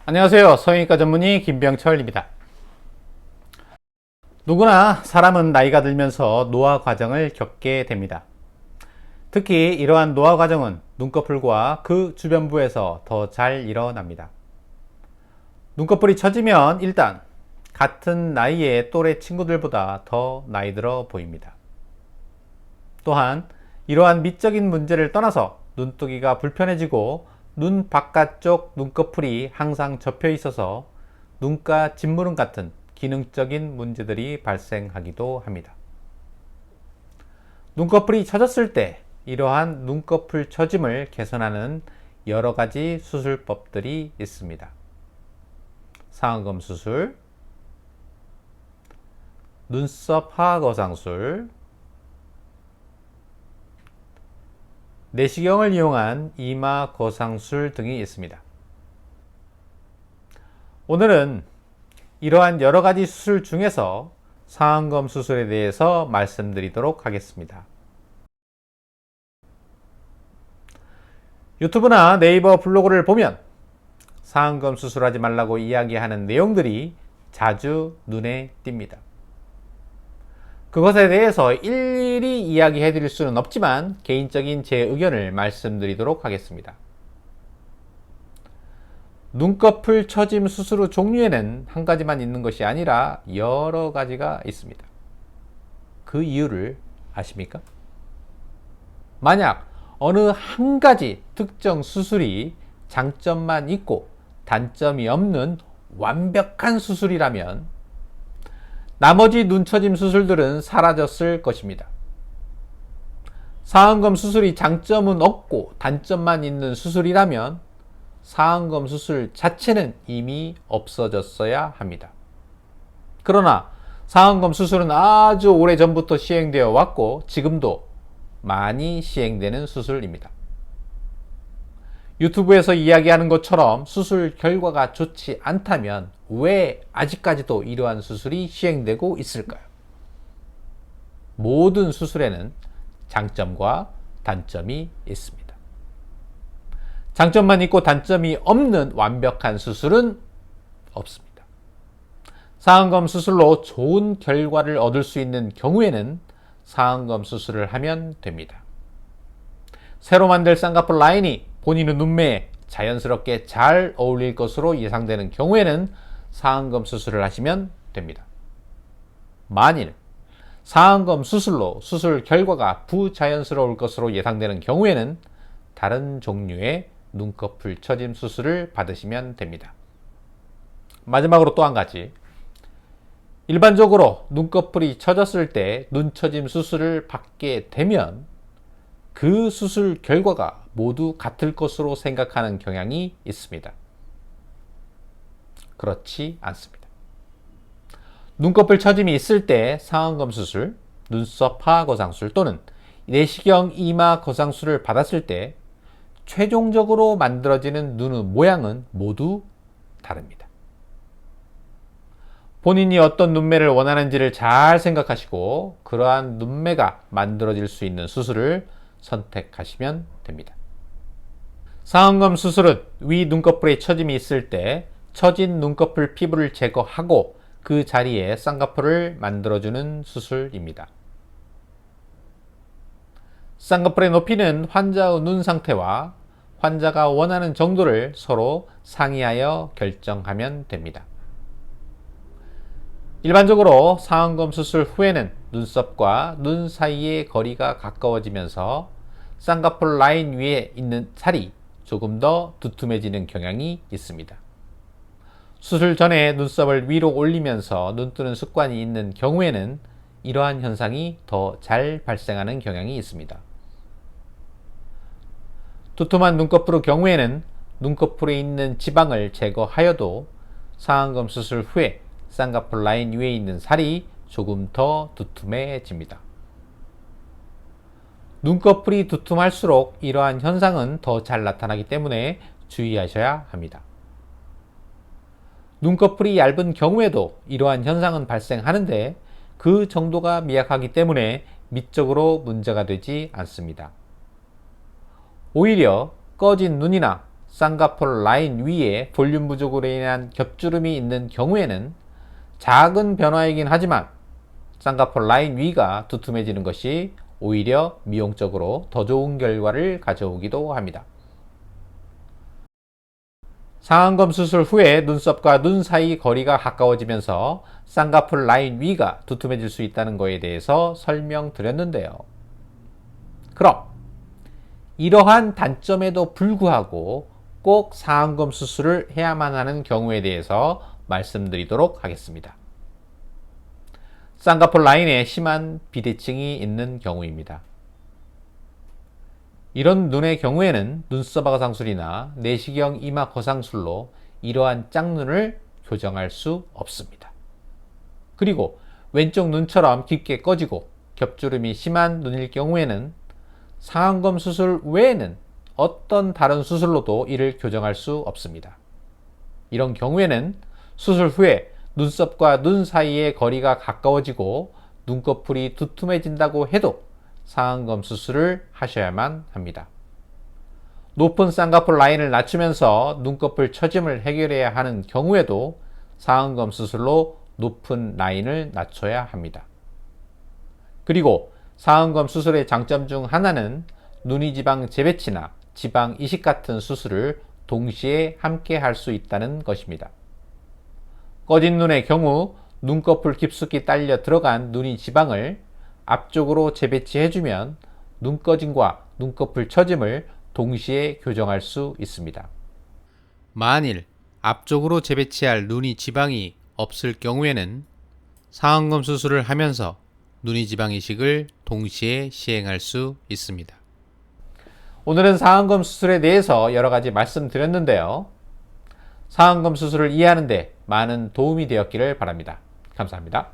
안녕하세요. 성형외과 전문의 김병철입니다. 누구나 사람은 나이가 들면서 노화 과정을 겪게 됩니다. 특히 이러한 노화 과정은 눈꺼풀과 그 주변부에서 더 잘 일어납니다. 눈꺼풀이 처지면 일단 같은 나이의 또래 친구들보다 더 나이 들어 보입니다. 또한 이러한 미적인 문제를 떠나서 눈뜨기가 불편해지고 눈 바깥쪽 눈꺼풀이 항상 접혀 있어서 눈가 짓무름 같은 기능적인 문제들이 발생하기도 합니다. 눈꺼풀이 처졌을 때 이러한 눈꺼풀 처짐을 개선하는 여러 가지 수술법들이 있습니다. 상안검 수술, 눈썹 하악거상술, 내시경을 이용한 이마 거상술 등이 있습니다. 오늘은 이러한 여러 가지 수술 중에서 상안검 수술에 대해서 말씀드리도록 하겠습니다. 유튜브나 네이버 블로그를 보면 상안검 수술하지 말라고 이야기하는 내용들이 자주 눈에 띕니다. 그것에 대해서 일일이 이야기해 드릴 수는 없지만 개인적인 제 의견을 말씀드리도록 하겠습니다. 눈꺼풀 처짐 수술 종류에는 한 가지만 있는 것이 아니라 여러 가지가 있습니다. 그 이유를 아십니까? 만약 어느 한 가지 특정 수술이 장점만 있고 단점이 없는 완벽한 수술이라면 나머지 눈처짐 수술들은 사라졌을 것입니다. 상안검 수술이 장점은 없고 단점만 있는 수술이라면 상안검 수술 자체는 이미 없어졌어야 합니다. 그러나 상안검 수술은 아주 오래전부터 시행되어 왔고 지금도 많이 시행되는 수술입니다. 유튜브에서 이야기하는 것처럼 수술 결과가 좋지 않다면 왜 아직까지도 이러한 수술이 시행되고 있을까요? 모든 수술에는 장점과 단점이 있습니다. 장점만 있고 단점이 없는 완벽한 수술은 없습니다. 상안검 수술로 좋은 결과를 얻을 수 있는 경우에는 상안검 수술을 하면 됩니다. 새로 만들 쌍꺼풀 라인이 본인의 눈매에 자연스럽게 잘 어울릴 것으로 예상되는 경우에는 상안검 수술을 하시면 됩니다. 만일 상안검 수술로 수술 결과가 부자연스러울 것으로 예상되는 경우에는 다른 종류의 눈꺼풀 처짐 수술을 받으시면 됩니다. 마지막으로 또 한 가지, 일반적으로 눈꺼풀이 처졌을 때 눈처짐 수술을 받게 되면 그 수술 결과가 모두 같을 것으로 생각하는 경향이 있습니다. 그렇지 않습니다. 눈꺼풀 처짐이 있을 때 상안검 수술, 눈썹 하악거상술 또는 내시경 이마 거상술을 받았을 때 최종적으로 만들어지는 눈의 모양은 모두 다릅니다. 본인이 어떤 눈매를 원하는지를 잘 생각하시고 그러한 눈매가 만들어질 수 있는 수술을 선택하시면 됩니다. 상안검 수술은 위 눈꺼풀에 처짐이 있을 때 처진 눈꺼풀 피부를 제거하고 그 자리에 쌍꺼풀을 만들어주는 수술입니다. 쌍꺼풀의 높이는 환자의 눈 상태와 환자가 원하는 정도를 서로 상의하여 결정하면 됩니다. 일반적으로 상안검 수술 후에는 눈썹과 눈 사이의 거리가 가까워지면서 쌍꺼풀 라인 위에 있는 살이 조금 더 두툼해지는 경향이 있습니다. 수술 전에 눈썹을 위로 올리면서 눈뜨는 습관이 있는 경우에는 이러한 현상이 더 잘 발생하는 경향이 있습니다. 두툼한 눈꺼풀의 경우에는 눈꺼풀에 있는 지방을 제거하여도 상안검 수술 후에 쌍꺼풀 라인 위에 있는 살이 조금 더 두툼해집니다. 눈꺼풀이 두툼할수록 이러한 현상은 더 잘 나타나기 때문에 주의하셔야 합니다. 눈꺼풀이 얇은 경우에도 이러한 현상은 발생하는데 그 정도가 미약하기 때문에 미적으로 문제가 되지 않습니다. 오히려 꺼진 눈이나 쌍꺼풀 라인 위에 볼륨 부족으로 인한 겹주름이 있는 경우에는 작은 변화이긴 하지만 쌍꺼풀 라인 위가 두툼해지는 것이 오히려 미용적으로 더 좋은 결과를 가져오기도 합니다. 상안검 수술 후에 눈썹과 눈 사이 거리가 가까워지면서 쌍꺼풀 라인 위가 두툼해질 수 있다는 것에 대해서 설명드렸는데요. 그럼 이러한 단점에도 불구하고 꼭 상안검 수술을 해야만 하는 경우에 대해서 말씀드리도록 하겠습니다. 쌍꺼풀 라인에 심한 비대칭이 있는 경우입니다. 이런 눈의 경우에는 눈썹 거상술이나 내시경 이마 거상술로 이러한 짝눈을 교정할 수 없습니다. 그리고 왼쪽 눈처럼 깊게 꺼지고 겹주름이 심한 눈일 경우에는 상안검 수술 외에는 어떤 다른 수술로도 이를 교정할 수 없습니다. 이런 경우에는 수술 후에 눈썹과 눈 사이의 거리가 가까워지고 눈꺼풀이 두툼해진다고 해도 상안검 수술을 하셔야만 합니다. 높은 쌍꺼풀 라인을 낮추면서 눈꺼풀 처짐을 해결해야 하는 경우에도 상안검 수술로 높은 라인을 낮춰야 합니다. 그리고 상안검 수술의 장점 중 하나는 눈이 지방 재배치나 지방 이식 같은 수술을 동시에 함께 할 수 있다는 것입니다. 꺼진 눈의 경우 눈꺼풀 깊숙이 딸려 들어간 눈이 지방을 앞쪽으로 재배치해주면 눈꺼짐과 눈꺼풀 처짐을 동시에 교정할 수 있습니다. 만일 앞쪽으로 재배치할 눈이 지방이 없을 경우에는 상안검 수술을 하면서 눈이 지방 이식을 동시에 시행할 수 있습니다. 오늘은 상안검 수술에 대해서 여러 가지 말씀드렸는데요. 상안검 수술을 이해하는 데 많은 도움이 되었기를 바랍니다. 감사합니다.